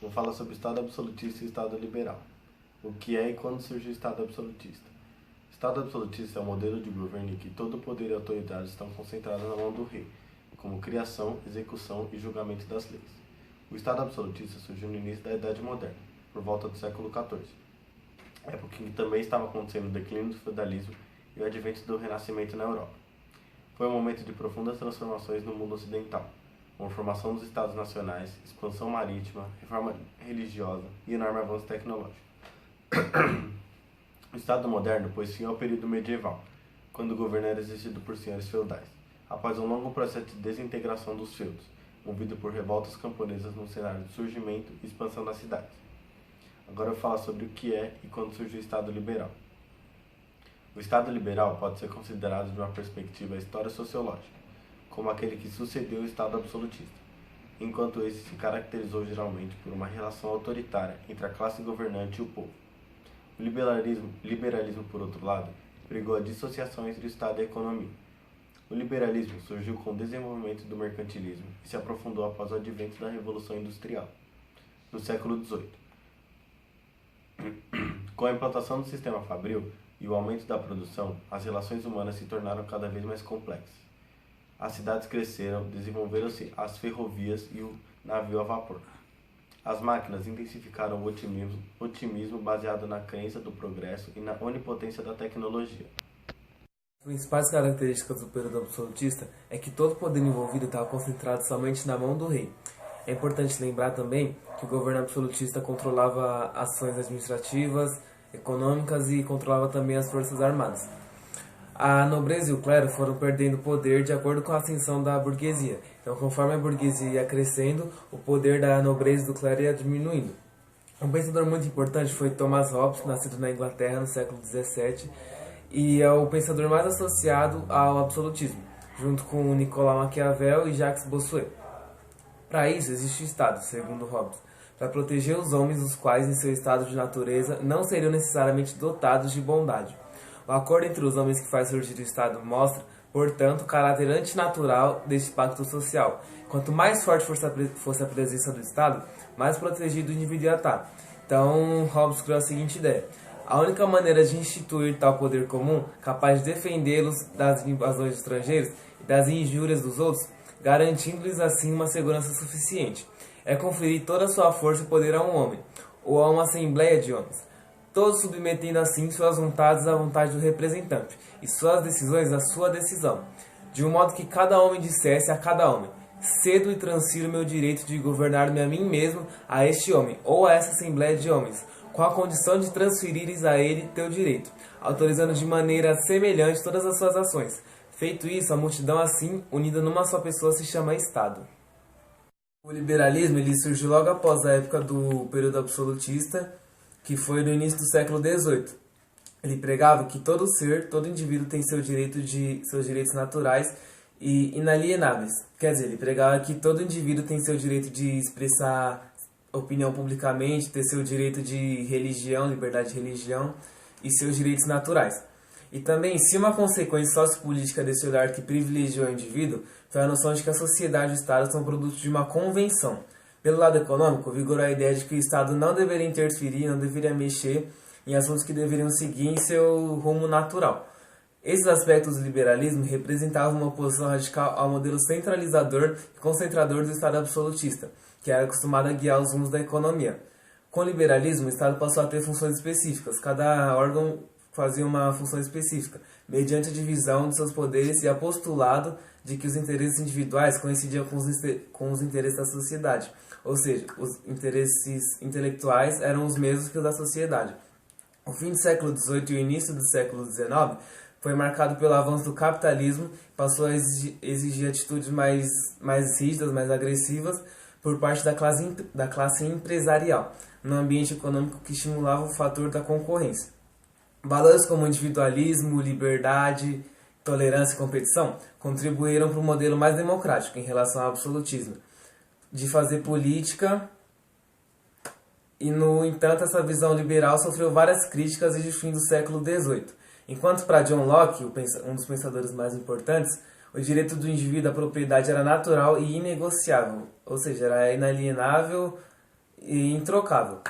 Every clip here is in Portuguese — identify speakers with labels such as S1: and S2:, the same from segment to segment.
S1: Vou falar sobre Estado absolutista e Estado liberal. O que é e quando surgiu o Estado absolutista? Estado absolutista é um modelo de governo em que todo o poder e autoridade estão concentrados na mão do rei, como criação, execução e julgamento das leis. O Estado absolutista surgiu no início da Idade Moderna, por volta do século XIV, época em que também estava acontecendo o declínio do feudalismo e o advento do Renascimento na Europa. Foi um momento de profundas transformações no mundo ocidental, com a formação dos Estados nacionais, expansão marítima, reforma religiosa e enorme avanço tecnológico. O Estado moderno pôs fim ao período medieval, quando o governo era exercido por senhores feudais, após um longo processo de desintegração dos feudos, movido por revoltas camponesas no cenário de surgimento e expansão das cidades. Agora eu vou falar sobre o que é e quando surgiu o Estado liberal. O Estado liberal pode ser considerado de uma perspectiva história-sociológica, como aquele que sucedeu o Estado absolutista, enquanto esse se caracterizou geralmente por uma relação autoritária entre a classe governante e o povo. O liberalismo, por outro lado, pregou a dissociação entre o Estado e a economia. O liberalismo surgiu com o desenvolvimento do mercantilismo e se aprofundou após o advento da Revolução Industrial, no século XVIII. Com a implantação do sistema fabril e o aumento da produção, as relações humanas se tornaram cada vez mais complexas. As cidades cresceram, desenvolveram-se as ferrovias e o navio a vapor. As máquinas intensificaram o otimismo baseado na crença do progresso e na onipotência da tecnologia.
S2: As principais características do período absolutista é que todo o poder envolvido estava concentrado somente na mão do rei. É importante lembrar também que o governo absolutista controlava ações administrativas, econômicas e controlava também as forças armadas. A nobreza e o clero foram perdendo poder de acordo com a ascensão da burguesia. Então, conforme a burguesia ia crescendo, o poder da nobreza e do clero ia diminuindo. Um pensador muito importante foi Thomas Hobbes, nascido na Inglaterra no século XVII, e é o pensador mais associado ao absolutismo, junto com Nicolau Maquiavel e Jacques Bossuet. Para isso, existe o Estado, segundo Hobbes, para proteger os homens, os quais, em seu estado de natureza, não seriam necessariamente dotados de bondade. O acordo entre os homens que faz surgir o Estado mostra, portanto, o caráter antinatural deste pacto social. Quanto mais forte fosse a presença do Estado, mais protegido o indivíduo ia estar. Então, Hobbes criou a seguinte ideia: a única maneira de instituir tal poder comum, capaz de defendê-los das invasões estrangeiras e das injúrias dos outros, garantindo-lhes assim uma segurança suficiente, é conferir toda a sua força e poder a um homem, ou a uma assembleia de homens, todos submetendo assim suas vontades à vontade do representante, e suas decisões à sua decisão, de um modo que cada homem dissesse a cada homem: cedo e transfiro meu direito de governar-me a mim mesmo a este homem, ou a essa assembleia de homens, com a condição de transferires a ele teu direito, autorizando de maneira semelhante todas as suas ações. Feito isso, a multidão assim, unida numa só pessoa, se chama Estado. O liberalismo ele surgiu logo após a época do período absolutista, que foi no início do século XVIII. Ele pregava que todo ser, todo indivíduo tem seus direitos naturais e inalienáveis. Quer dizer, ele pregava que todo indivíduo tem seu direito de expressar opinião publicamente, ter seu direito de religião, liberdade de religião e seus direitos naturais. E também, se uma consequência sociopolítica desse olhar que privilegiou o indivíduo, foi a noção de que a sociedade e o Estado são produtos de uma convenção. Pelo lado econômico, vigorou a ideia de que o Estado não deveria interferir, não deveria mexer em assuntos que deveriam seguir em seu rumo natural. Esses aspectos do liberalismo representavam uma oposição radical ao modelo centralizador e concentrador do Estado absolutista, que era acostumado a guiar os rumos da economia. Com o liberalismo, o Estado passou a ter funções específicas, cada órgão fazia uma função específica, mediante a divisão de seus poderes e a postulado de que os interesses individuais coincidiam com os interesses da sociedade, ou seja, os interesses intelectuais eram os mesmos que os da sociedade. O fim do século XVIII e o início do século XIX foi marcado pelo avanço do capitalismo, passou a exigir atitudes mais rígidas, mais agressivas, por parte da classe empresarial, num ambiente econômico que estimulava o fator da concorrência. Valores como individualismo, liberdade, tolerância e competição contribuíram para um modelo mais democrático em relação ao absolutismo, de fazer política, e, no entanto, essa visão liberal sofreu várias críticas desde o fim do século XVIII. Enquanto para John Locke, um dos pensadores mais importantes, o direito do indivíduo à propriedade era natural e inegociável, ou seja, era inalienável e introcável.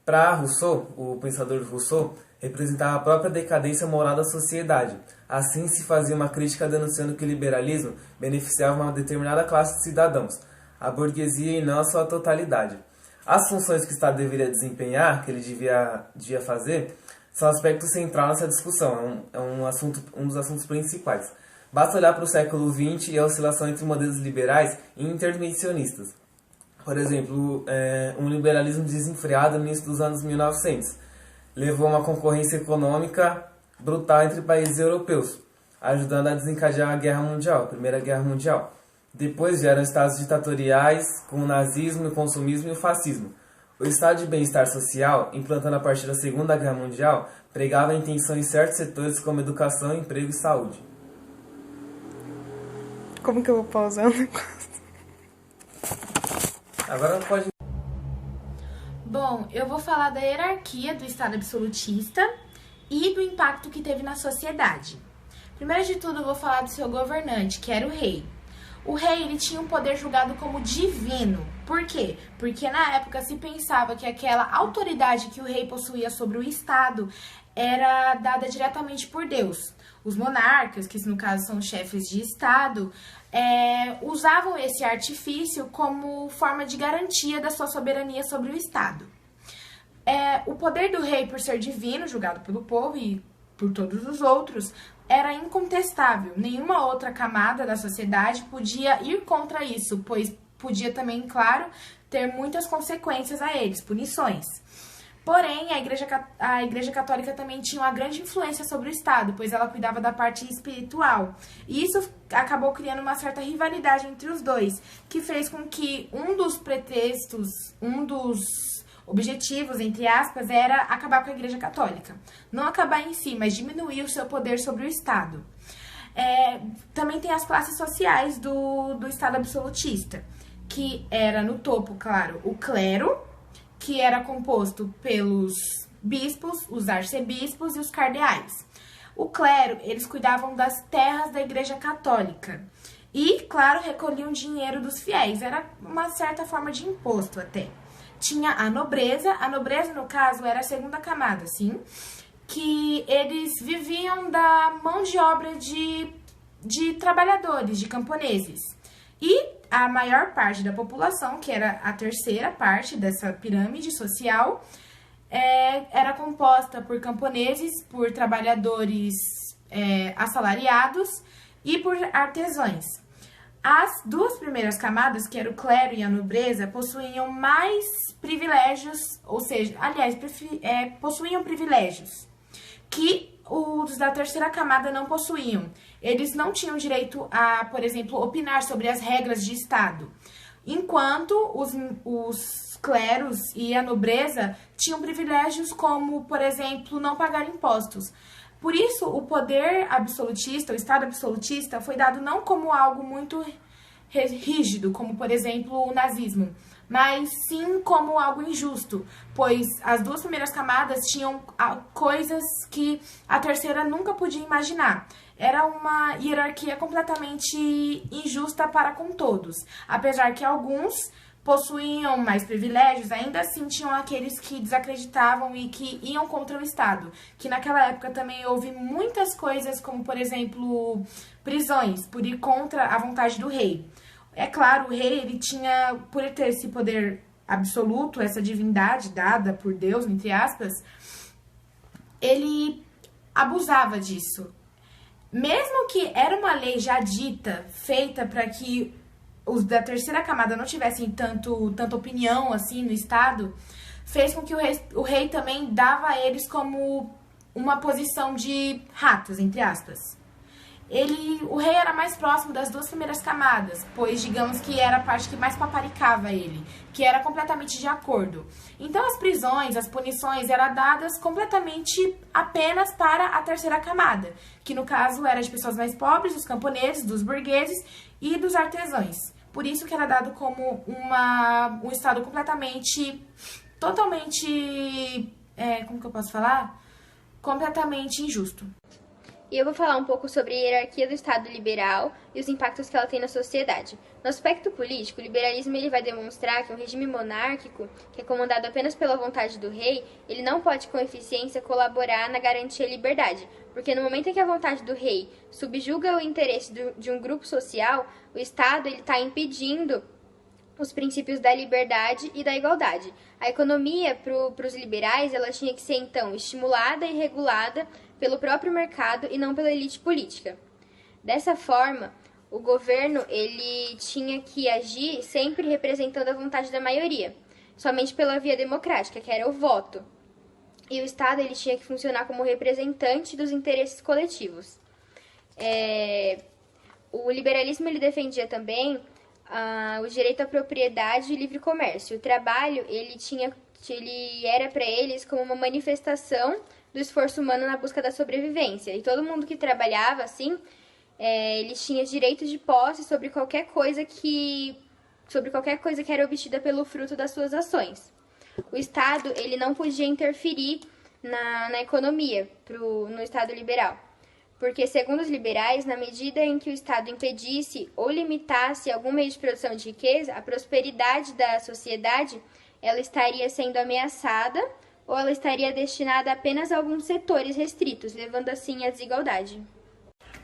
S2: Para Rousseau, o pensador Rousseau, representava a própria decadência moral da sociedade. Assim se fazia uma crítica denunciando que o liberalismo beneficiava uma determinada classe de cidadãos, a burguesia e não a sua totalidade. As funções que o Estado deveria desempenhar, que ele devia fazer, são um aspecto central nessa discussão, um dos assuntos principais. Basta olhar para o século XX e a oscilação entre modelos liberais e intervencionistas. Por exemplo, um liberalismo desenfreado no início dos anos 1900 levou a uma concorrência econômica brutal entre países europeus, ajudando a desencadear a Primeira Guerra Mundial. Depois vieram estados ditatoriais, com o nazismo, o consumismo e o fascismo. O estado de bem-estar social, implantado a partir da Segunda Guerra Mundial, pregava a intenção em certos setores como educação, emprego e saúde.
S3: Como que eu vou pausar o negócio?
S2: Agora pode...
S4: Bom, eu vou falar da hierarquia do Estado absolutista e do impacto que teve na sociedade. Primeiro de tudo, eu vou falar do seu governante, que era o rei. O rei, ele tinha um poder julgado como divino. Por quê? Porque na época se pensava que aquela autoridade que o rei possuía sobre o Estado era dada diretamente por Deus. Os monarcas, que no caso são chefes de Estado, usavam esse artifício como forma de garantia da sua soberania sobre o Estado. O poder do rei, por ser divino, julgado pelo povo e por todos os outros, era incontestável. Nenhuma outra camada da sociedade podia ir contra isso, pois podia também, claro, ter muitas consequências a eles, punições. Porém, a Igreja Católica também tinha uma grande influência sobre o Estado, pois ela cuidava da parte espiritual. E isso acabou criando uma certa rivalidade entre os dois, que fez com que um dos objetivos, entre aspas, era acabar com a Igreja Católica. Não acabar em si, mas diminuir o seu poder sobre o Estado. Também tem as classes sociais do Estado absolutista, que era no topo, claro, o clero, que era composto pelos bispos, os arcebispos e os cardeais. O clero, eles cuidavam das terras da Igreja Católica. E, claro, recolhiam dinheiro dos fiéis. Era uma certa forma de imposto até. Tinha a nobreza, no caso, era a segunda camada, sim, que eles viviam da mão de obra de trabalhadores, de camponeses. E a maior parte da população, que era a terceira parte dessa pirâmide social, era composta por camponeses, por trabalhadores assalariados e por artesãos. As duas primeiras camadas, que era o clero e a nobreza, possuíam mais privilégios, ou seja, aliás, possuíam privilégios que os da terceira camada não possuíam. Eles não tinham direito a, por exemplo, opinar sobre as regras de Estado, enquanto os cleros e a nobreza tinham privilégios como, por exemplo, não pagar impostos. Por isso, o poder absolutista, o Estado absolutista, foi dado não como algo muito rígido, como, por exemplo, o nazismo, mas sim como algo injusto, pois as duas primeiras camadas tinham coisas que a terceira nunca podia imaginar. Era uma hierarquia completamente injusta para com todos. Apesar que alguns possuíam mais privilégios, ainda assim tinham aqueles que desacreditavam e que iam contra o Estado. Que naquela época também houve muitas coisas, como, por exemplo, prisões, por ir contra a vontade do rei. É claro, o rei, ele tinha, por ele ter esse poder absoluto, essa divindade dada por Deus, entre aspas, ele abusava disso. Mesmo que era uma lei já dita, feita para que os da terceira camada não tivessem tanta opinião assim no Estado, fez com que o rei também dava a eles como uma posição de ratos, entre aspas. O rei era mais próximo das duas primeiras camadas, pois digamos que era a parte que mais paparicava ele, que era completamente de acordo. Então as prisões, as punições eram dadas completamente apenas para a terceira camada, que no caso era de pessoas mais pobres, dos camponeses, dos burgueses e dos artesãos. Por isso que era dado como um Estado totalmente, como que eu posso falar? Completamente injusto.
S5: e eu vou falar um pouco sobre a hierarquia do Estado liberal e os impactos que ela tem na sociedade. No aspecto político, o liberalismo ele vai demonstrar que um regime monárquico, que é comandado apenas pela vontade do rei, ele não pode com eficiência colaborar na garantia da liberdade, porque no momento em que a vontade do rei subjuga o interesse de um grupo social, o Estado está impedindo os princípios da liberdade e da igualdade. A economia, para os liberais, ela tinha que ser, então, estimulada e regulada pelo próprio mercado e não pela elite política. Dessa forma, o governo ele tinha que agir sempre representando a vontade da maioria, somente pela via democrática, que era o voto. E o Estado ele tinha que funcionar como representante dos interesses coletivos. O liberalismo ele defendia também o direito à propriedade e livre comércio. O trabalho ele era para eles como uma manifestação do esforço humano na busca da sobrevivência. E todo mundo que trabalhava assim, eles tinham direito de posse sobre qualquer coisa que era obtida pelo fruto das suas ações. O Estado ele não podia interferir na economia no Estado liberal. Porque, segundo os liberais, na medida em que o Estado impedisse ou limitasse algum meio de produção de riqueza, a prosperidade da sociedade ela estaria sendo ameaçada ou ela estaria destinada apenas a alguns setores restritos, levando assim à desigualdade.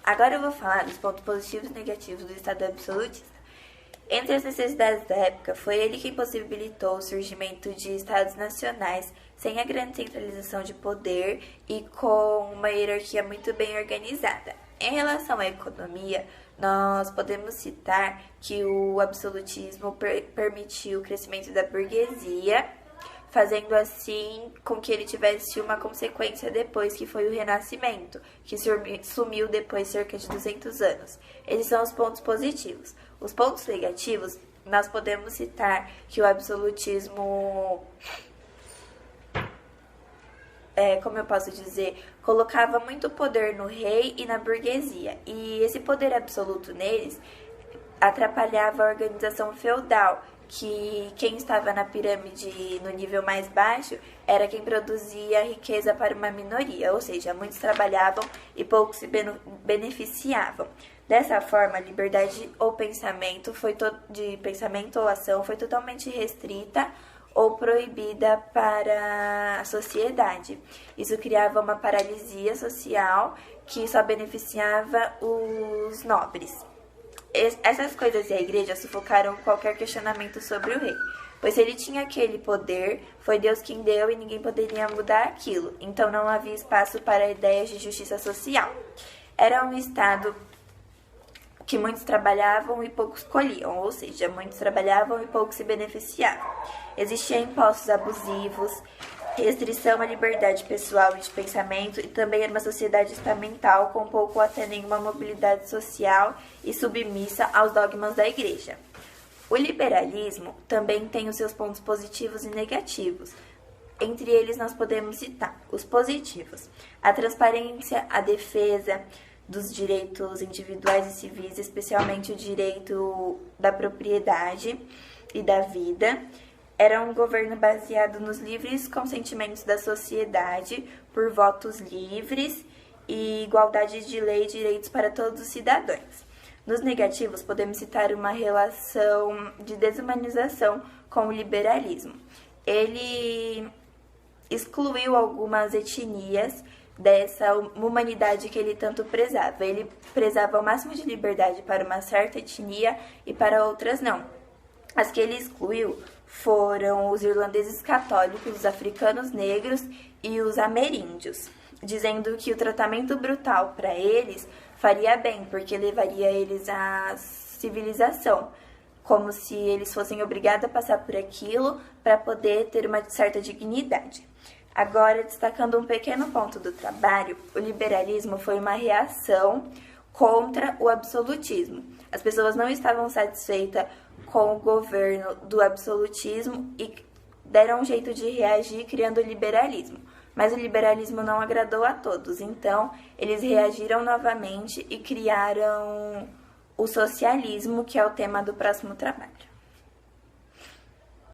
S6: Agora eu vou falar dos pontos positivos e negativos do Estado absolutista. Entre as necessidades da época, foi ele quem possibilitou o surgimento de estados nacionais sem a grande centralização de poder e com uma hierarquia muito bem organizada. Em relação à economia, nós podemos citar que o absolutismo permitiu o crescimento da burguesia, fazendo assim com que ele tivesse uma consequência depois, que foi o Renascimento, que sumiu depois de cerca de 200 anos. Esses são os pontos positivos. Os pontos negativos, nós podemos citar que o absolutismo, como eu posso dizer, colocava muito poder no rei e na burguesia. E esse poder absoluto neles atrapalhava a organização feudal, que quem estava na pirâmide no nível mais baixo era quem produzia riqueza para uma minoria, ou seja, muitos trabalhavam e poucos se beneficiavam. Dessa forma, a liberdade ou pensamento de pensamento ou ação foi totalmente restrita ou proibida para a sociedade. Isso criava uma paralisia social que só beneficiava os nobres. Essas coisas e a igreja sufocaram qualquer questionamento sobre o rei, pois se ele tinha aquele poder, foi Deus quem deu e ninguém poderia mudar aquilo, então não havia espaço para ideias de justiça social. Era um estado que muitos trabalhavam e poucos colhiam, ou seja, muitos trabalhavam e poucos se beneficiavam. Existiam impostos abusivos, restrição à liberdade pessoal e de pensamento, e também era uma sociedade estamental com pouco ou até nenhuma mobilidade social e submissa aos dogmas da igreja. O liberalismo também tem os seus pontos positivos e negativos. Entre eles nós podemos citar os positivos: a transparência, a defesa dos direitos individuais e civis, especialmente o direito da propriedade e da vida. Era um governo baseado nos livres consentimentos da sociedade, por votos livres e igualdade de lei e direitos para todos os cidadãos. Nos negativos, podemos citar uma relação de desumanização com o liberalismo. Ele excluiu algumas etnias dessa humanidade que ele tanto prezava. Ele prezava o máximo de liberdade para uma certa etnia e para outras não. As que ele excluiu foram os irlandeses católicos, os africanos negros e os ameríndios, dizendo que o tratamento brutal para eles faria bem, porque levaria eles à civilização, como se eles fossem obrigados a passar por aquilo para poder ter uma certa dignidade. Agora, destacando um pequeno ponto do trabalho, o liberalismo foi uma reação contra o absolutismo. As pessoas não estavam satisfeitas com o governo do absolutismo e deram um jeito de reagir criando o liberalismo. Mas o liberalismo não agradou a todos, então eles reagiram novamente e criaram o socialismo, que é o tema do próximo trabalho.